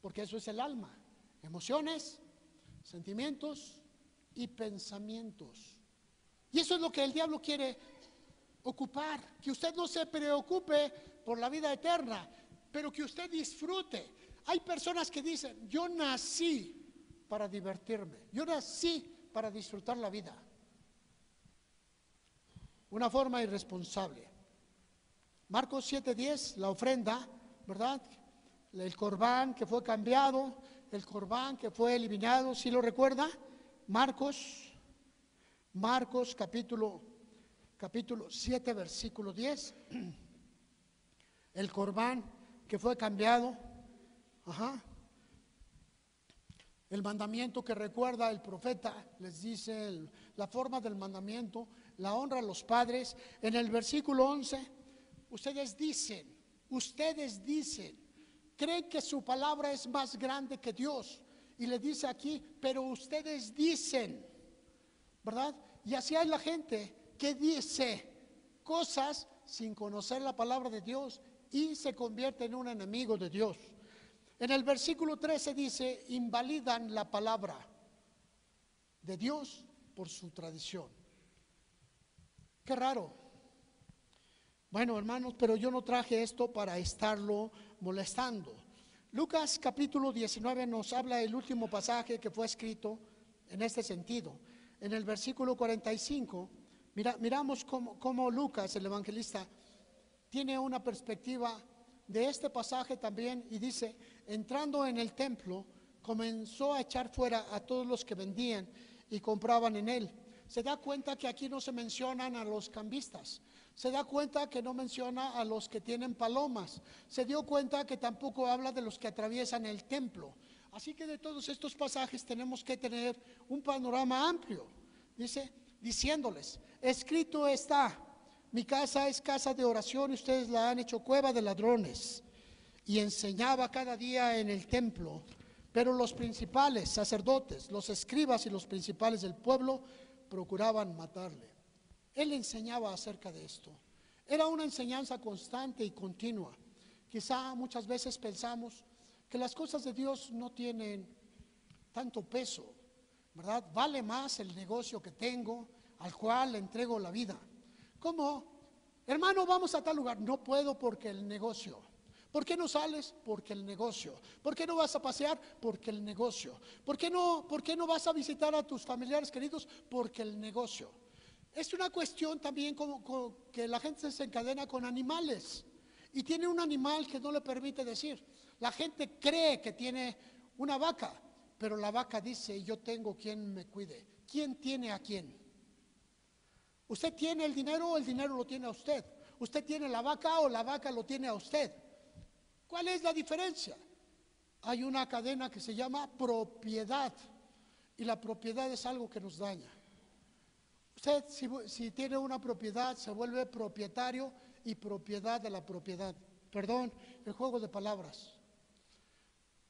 porque eso es el alma, emociones, sentimientos y pensamientos. Y eso es lo que el diablo quiere ocupar, que usted no se preocupe por la vida eterna, pero que usted disfrute. Hay personas que dicen, yo nací para divertirme, yo nací para disfrutar la vida. Una forma irresponsable. Marcos 7:10, la ofrenda, ¿verdad? El corbán que fue cambiado, el corbán que fue eliminado, ¿sí lo recuerda? Marcos capítulo 7, versículo 10. El corbán que fue cambiado. El mandamiento que recuerda el profeta, les dice la forma del mandamiento, la honra a los padres. En el versículo 11, ustedes dicen, creen que su palabra es más grande que Dios. Y le dice aquí, pero ustedes dicen, ¿verdad? Y así hay la gente que dice cosas sin conocer la palabra de Dios y se convierte en un enemigo de Dios. En el versículo 13 dice, invalidan la palabra de Dios por su tradición. Qué raro. Bueno, hermanos, pero yo no traje esto para estarlo molestando. Lucas capítulo 19 nos habla el último pasaje que fue escrito en este sentido. En el versículo 45, miramos cómo Lucas, el evangelista, tiene una perspectiva de este pasaje también, y dice, entrando en el templo, comenzó a echar fuera a todos los que vendían y compraban en él. Se da cuenta que aquí no se mencionan a los cambistas, se da cuenta que no menciona a los que tienen palomas, se dio cuenta que tampoco habla de los que atraviesan el templo. Así que de todos estos pasajes tenemos que tener un panorama amplio. Dice, diciéndoles, escrito está, mi casa es casa de oración y ustedes la han hecho cueva de ladrones. Y enseñaba cada día en el templo, pero los principales sacerdotes, los escribas y los principales del pueblo procuraban matarle. Él enseñaba acerca de esto. Era una enseñanza constante y continua. Quizá muchas veces pensamos que las cosas de Dios no tienen tanto peso, ¿verdad? Vale más el negocio que tengo, al cual le entrego la vida. ¿Cómo? Hermano, vamos a tal lugar. No puedo porque el negocio. ¿Por qué no sales? Porque el negocio. ¿Por qué no vas a pasear? Porque el negocio. ¿Por qué no vas a visitar a tus familiares queridos? Porque el negocio. Es una cuestión también como que la gente se desencadena con animales y tiene un animal que no le permite decir. La gente cree que tiene una vaca, pero la vaca dice, yo tengo quien me cuide. ¿Quién tiene a quién? ¿Usted tiene el dinero o el dinero lo tiene a usted? ¿Usted tiene la vaca o la vaca lo tiene a usted? ¿Cuál es la diferencia? Hay una cadena que se llama propiedad y la propiedad es algo que nos daña. Usted si tiene una propiedad se vuelve propietario y propiedad de la propiedad. Perdón, el juego de palabras.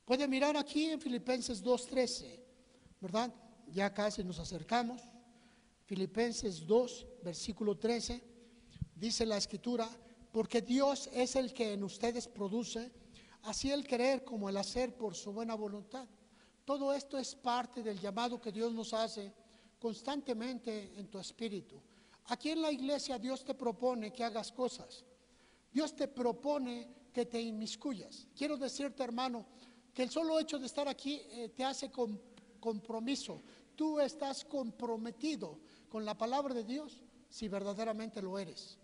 Puede mirar aquí en Filipenses 2:13, ¿verdad? Ya casi nos acercamos. Filipenses 2, versículo 13, dice la Escritura, porque Dios es el que en ustedes produce, así el querer como el hacer por su buena voluntad. Todo esto es parte del llamado que Dios nos hace constantemente en tu espíritu. Aquí en la iglesia Dios te propone que hagas cosas. Dios te propone que te inmiscuyas. Quiero decirte, hermano, que el solo hecho de estar aquí te hace compromiso. Tú estás comprometido con la palabra de Dios si verdaderamente lo eres.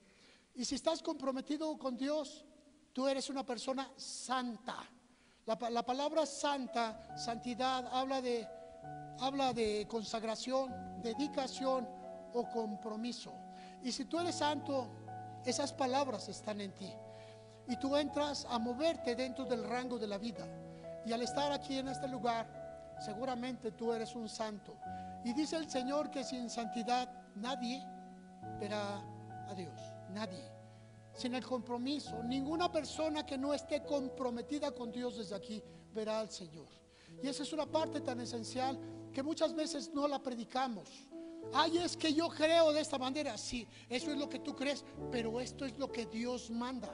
Y si estás comprometido con Dios, tú eres una persona santa. La palabra santa, santidad, habla de consagración, dedicación o compromiso. Y si tú eres santo, esas palabras están en ti. Y tú entras a moverte dentro del rango de la vida. Y al estar aquí en este lugar, seguramente tú eres un santo. Y dice el Señor que sin santidad nadie verá a Dios, nadie. Sin el compromiso, ninguna persona que no esté comprometida con Dios desde aquí verá al Señor. Y esa es una parte tan esencial que muchas veces no la predicamos. Ay, es que yo creo de esta manera. Sí, eso es lo que tú crees, pero esto es lo que Dios manda.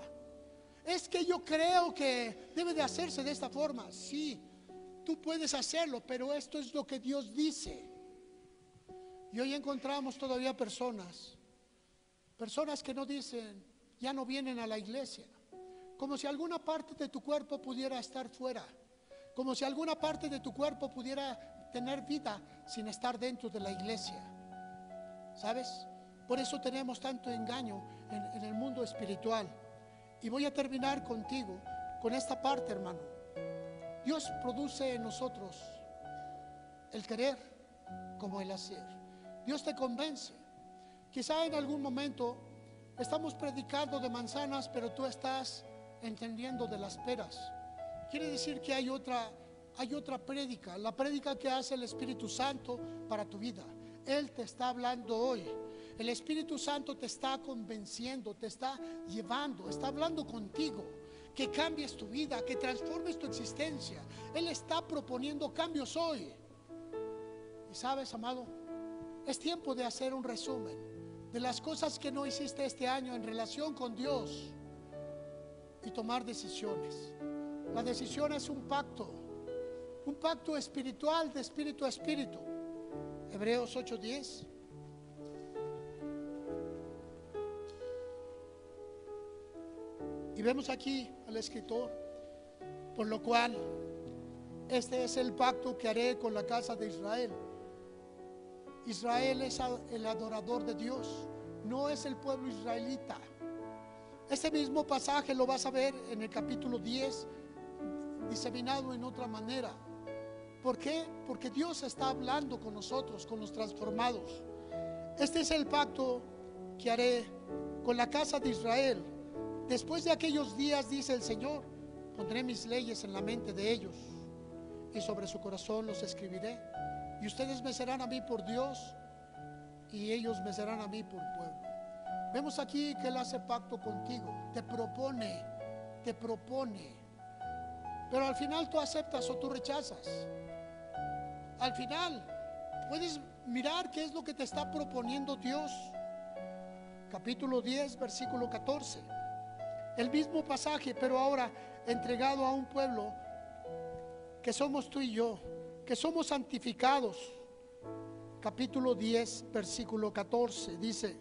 Es que yo creo que debe de hacerse de esta forma. Sí, tú puedes hacerlo, pero esto es lo que Dios dice. Y hoy encontramos todavía personas que no dicen, ya no vienen a la iglesia, como si alguna parte de tu cuerpo pudiera estar fuera, como si alguna parte de tu cuerpo pudiera tener vida sin estar dentro de la iglesia. ¿Sabes? Por eso tenemos tanto engaño en el mundo espiritual. Y voy a terminar contigo con esta parte, hermano. Dios produce en nosotros el querer como el hacer. Dios te convence. Quizá en algún momento estamos predicando de manzanas, pero tú estás entendiendo de las peras. Quiere decir que hay otra prédica, la prédica que hace el Espíritu Santo para tu vida. Él te está hablando hoy. El Espíritu Santo te está convenciendo, te está llevando, está hablando contigo, que cambies tu vida, que transformes tu existencia. Él está proponiendo cambios hoy. Y sabes, amado, es tiempo de hacer un resumen de las cosas que no hiciste este año en relación con Dios y tomar decisiones. La decisión es un pacto espiritual, de espíritu a espíritu. Hebreos 8:10. Y vemos aquí al escritor: por lo cual este es el pacto que haré con la casa de Israel. Israel es el adorador de Dios, no es el pueblo israelita. Este mismo pasaje lo vas a ver en el capítulo 10, diseminado en otra manera. ¿Por qué? Porque Dios está hablando con nosotros, con los transformados. Este es el pacto que haré con la casa de Israel. Después de aquellos días, dice el Señor, pondré mis leyes en la mente de ellos y sobre su corazón los escribiré. Y ustedes me serán a mí por Dios y ellos me serán a mí por pueblo. Vemos aquí que Él hace pacto contigo, te propone. Pero al final tú aceptas o tú rechazas. Al final puedes mirar qué es lo que te está proponiendo Dios. Capítulo 10, versículo 14. El mismo pasaje, pero ahora entregado a un pueblo que somos tú y yo, que somos santificados. Capítulo 10, versículo 14 dice: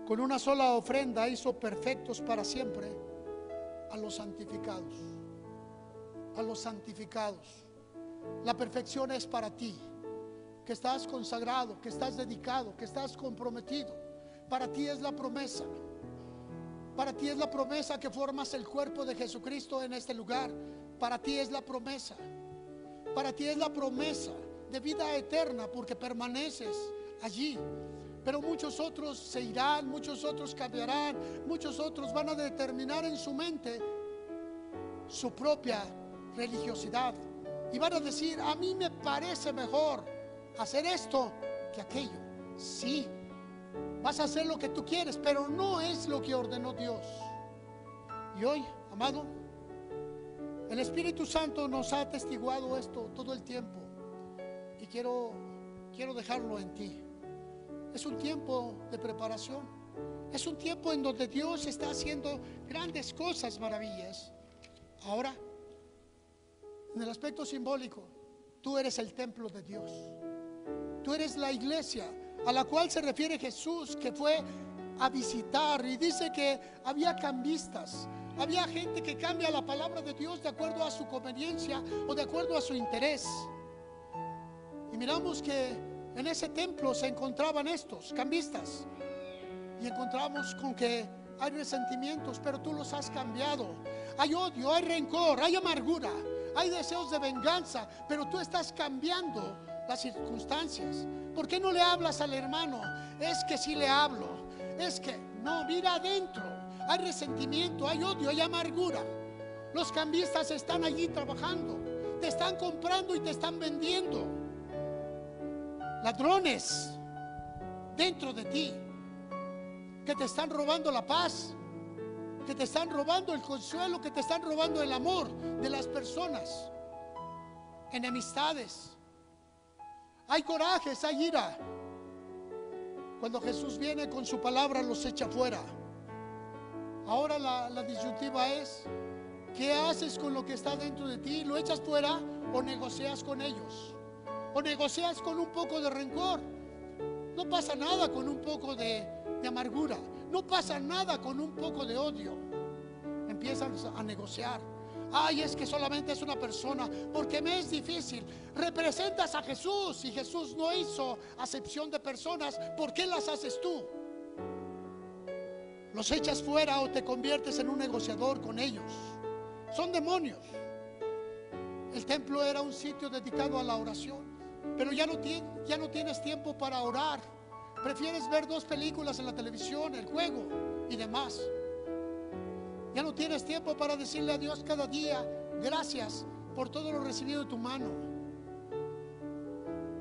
con una sola ofrenda hizo perfectos para siempre a los santificados. A los santificados. La perfección es para ti, que estás consagrado, que estás dedicado, que estás comprometido. Para ti es la promesa. Para ti es la promesa que formas el cuerpo de Jesucristo en este lugar. Para ti es la promesa. Para ti es la promesa de vida eterna, porque permaneces allí. Pero muchos otros se irán, muchos otros cambiarán, muchos otros van a determinar en su mente su propia religiosidad y van a decir: a mí me parece mejor hacer esto que aquello. Sí, vas a hacer lo que tú quieres, pero no es lo que ordenó Dios. Y hoy, amado, el Espíritu Santo nos ha atestiguado esto todo el tiempo y quiero dejarlo en ti. Es un tiempo de preparación. Es un tiempo en donde Dios está haciendo grandes cosas, maravillas. Ahora, en el aspecto simbólico, tú eres el templo de Dios. Tú eres la iglesia a la cual se refiere Jesús, que fue a visitar, y dice que había cambistas. Había gente que cambia la palabra de Dios de acuerdo a su conveniencia o de acuerdo a su interés. Y miramos que en ese templo se encontraban estos cambistas, y encontramos con que hay resentimientos, pero tú los has cambiado. Hay odio, hay rencor, hay amargura, hay deseos de venganza, pero tú estás cambiando las circunstancias. ¿Por qué no le hablas al hermano? Es que sí le hablo. Es que no, mira adentro. Hay resentimiento, hay odio, hay amargura. Los cambistas están allí trabajando, te están comprando y te están vendiendo. Ladrones dentro de ti que te están robando la paz, que te están robando el consuelo, que te están robando el amor de las personas. Enemistades, hay corajes, hay ira. Cuando Jesús viene con su palabra, los echa fuera. Ahora la disyuntiva es: ¿qué haces con lo que está dentro de ti? ¿Lo echas fuera o negocias con ellos? ¿O negocias con un poco de rencor? No pasa nada con un poco de amargura. No pasa nada con un poco de odio. Empiezan a negociar. Ay, es que solamente es una persona, porque me es difícil. Representas a Jesús y Jesús no hizo acepción de personas. ¿Por qué las haces tú? Los echas fuera o te conviertes en un negociador con ellos. Son demonios. El templo era un sitio dedicado a la oración, pero ya no tienes tiempo para orar. Prefieres ver 2 películas en la televisión, el juego y demás. Ya no tienes tiempo para decirle a Dios cada día: gracias por todo lo recibido de tu mano.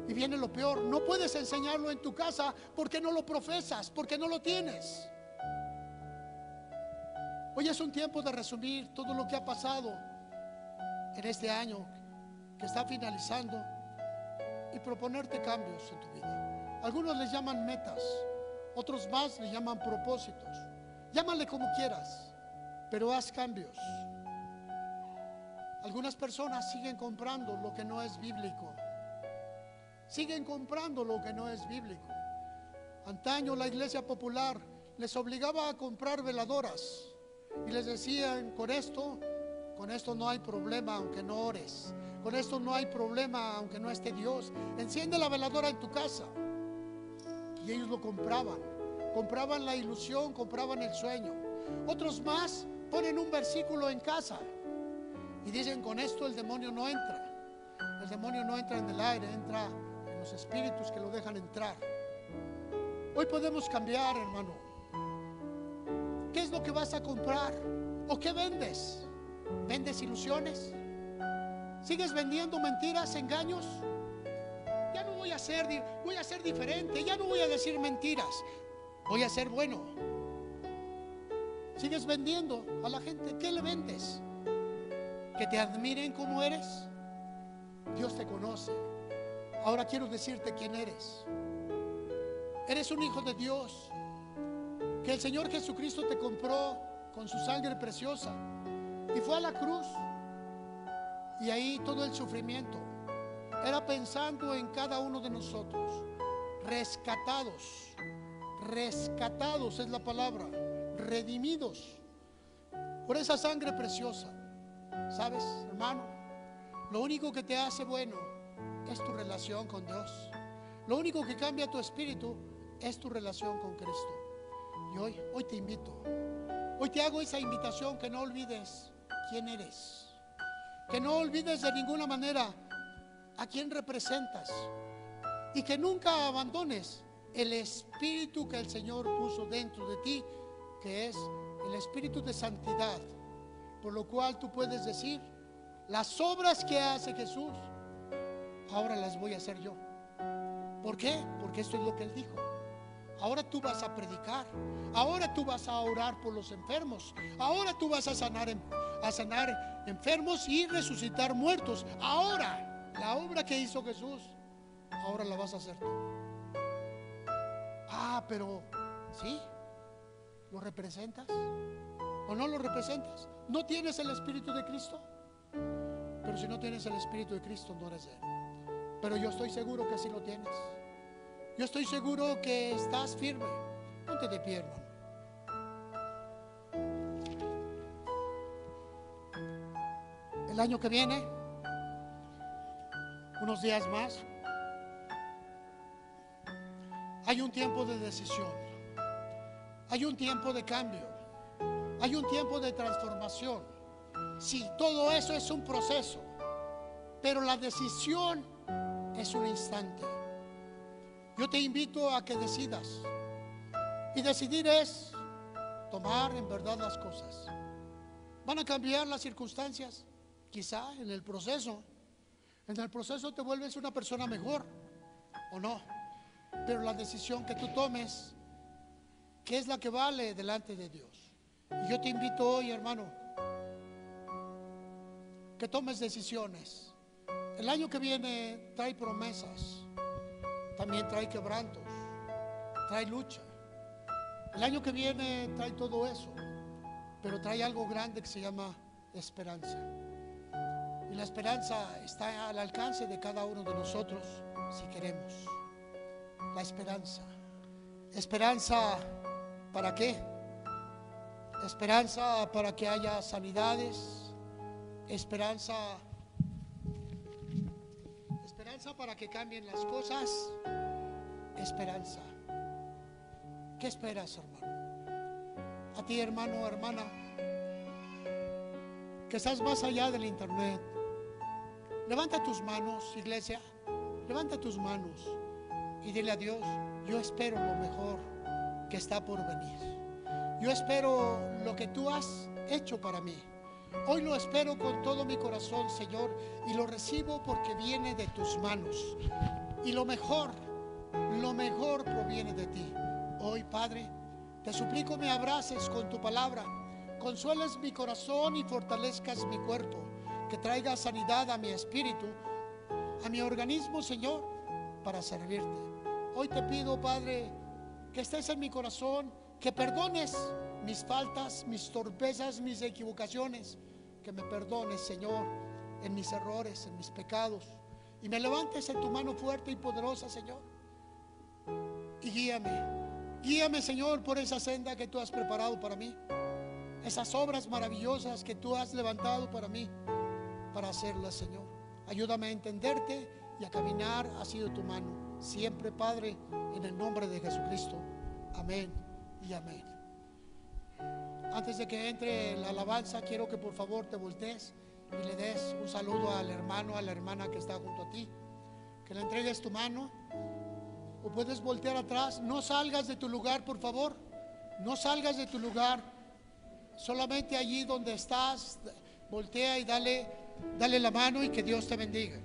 Y viene lo peor: no puedes enseñarlo en tu casa porque no lo profesas, porque no lo tienes. Hoy es un tiempo de resumir todo lo que ha pasado en este año que está finalizando y proponerte cambios en tu vida. Algunos les llaman metas, otros más le llaman propósitos. Llámale como quieras, pero haz cambios. Algunas personas siguen comprando lo que no es bíblico. Siguen comprando lo que no es bíblico. Antaño la iglesia popular les obligaba a comprar veladoras y les decían: con esto no hay problema aunque no ores. Con esto no hay problema aunque no esté Dios. Enciende la veladora en tu casa. Y ellos lo compraban la ilusión, compraban el sueño. Otros más ponen un versículo en casa y dicen: con esto el demonio no entra. El demonio no entra en el aire, entra en los espíritus que lo dejan entrar. Hoy podemos cambiar, hermano. ¿Qué es lo que vas a comprar? ¿O qué vendes? ¿Vendes ilusiones? ¿Sigues vendiendo mentiras, engaños? Ya no voy a ser diferente. Ya no voy a decir mentiras. Voy a ser bueno. ¿Sigues vendiendo a la gente? ¿Qué le vendes? ¿Que te admiren como eres? Dios te conoce. Ahora quiero decirte quién eres. Eres un hijo de Dios, que el Señor Jesucristo te compró con su sangre preciosa y fue a la cruz. Y ahí todo el sufrimiento era pensando en cada uno de nosotros. Rescatados es la palabra, redimidos por esa sangre preciosa. ¿Sabes, hermano? Lo único que te hace bueno es tu relación con Dios. Lo único que cambia tu espíritu es tu relación con Cristo. Y hoy te invito, hoy te hago esa invitación: que no olvides quién eres, que no olvides de ninguna manera a quién representas, y que nunca abandones el espíritu que el Señor puso dentro de ti, que es el espíritu de santidad, por lo cual tú puedes decir: las obras que hace Jesús, ahora las voy a hacer yo. ¿Por qué? Porque esto es lo que Él dijo. Ahora tú vas a predicar, ahora tú vas a orar por los enfermos, ahora tú vas a sanar enfermos y resucitar muertos. Ahora, la obra que hizo Jesús, ahora la vas a hacer tú. Pero ¿sí? ¿Lo representas o no lo representas? ¿No tienes el Espíritu de Cristo? Pero si no tienes el Espíritu de Cristo, no eres de Él. Pero yo estoy seguro que sí lo tienes. Yo estoy seguro que estás firme. Ponte de pie, hermano. El año que viene, unos días más, hay un tiempo de decisión. Hay un tiempo de cambio. Hay un tiempo de transformación. Sí, todo eso es un proceso, pero la decisión es un instante. Yo te invito a que decidas. Y decidir es tomar en verdad las cosas. Van a cambiar las circunstancias, quizá en el proceso. En el proceso te vuelves una persona mejor o no. Pero la decisión que tú tomes, que es la que vale delante de Dios. Y yo te invito hoy, hermano, que tomes decisiones. El año que viene trae promesas, también trae quebrantos, trae lucha. El año que viene trae todo eso, pero trae algo grande que se llama esperanza. Y la esperanza está al alcance de cada uno de nosotros si queremos. La esperanza. ¿Esperanza para qué? Esperanza para que haya sanidades. Esperanza para que cambien las cosas. Esperanza. ¿Qué esperas, hermano? A ti, hermano o hermana, que estás más allá del internet, levanta tus manos, iglesia, levanta tus manos y dile a Dios: yo espero lo mejor que está por venir. Yo espero lo que tú has hecho para mí. Hoy lo espero con todo mi corazón, Señor, y lo recibo porque viene de tus manos. Y lo mejor proviene de ti. Hoy, Padre, te suplico me abraces con tu palabra, consueles mi corazón y fortalezcas mi cuerpo, que traiga sanidad a mi espíritu, a mi organismo, Señor, para servirte. Hoy te pido, Padre, que estés en mi corazón, que perdones mis faltas, mis torpezas, mis equivocaciones, que me perdones, Señor, en mis errores, en mis pecados, y me levantes en tu mano fuerte y poderosa, Señor, y guíame, Señor, por esa senda que tú has preparado para mí, esas obras maravillosas que tú has levantado para mí, para hacerlas, Señor. Ayúdame a entenderte y a caminar así de tu mano, siempre, Padre, en el nombre de Jesucristo. Amén y amén. Antes de que entre la alabanza, quiero que por favor te voltees y le des un saludo al hermano, a la hermana que está junto a ti, que le entregues tu mano, o puedes voltear atrás. No salgas de tu lugar, por favor, no salgas de tu lugar, solamente allí donde estás, voltea y dale la mano, y que Dios te bendiga.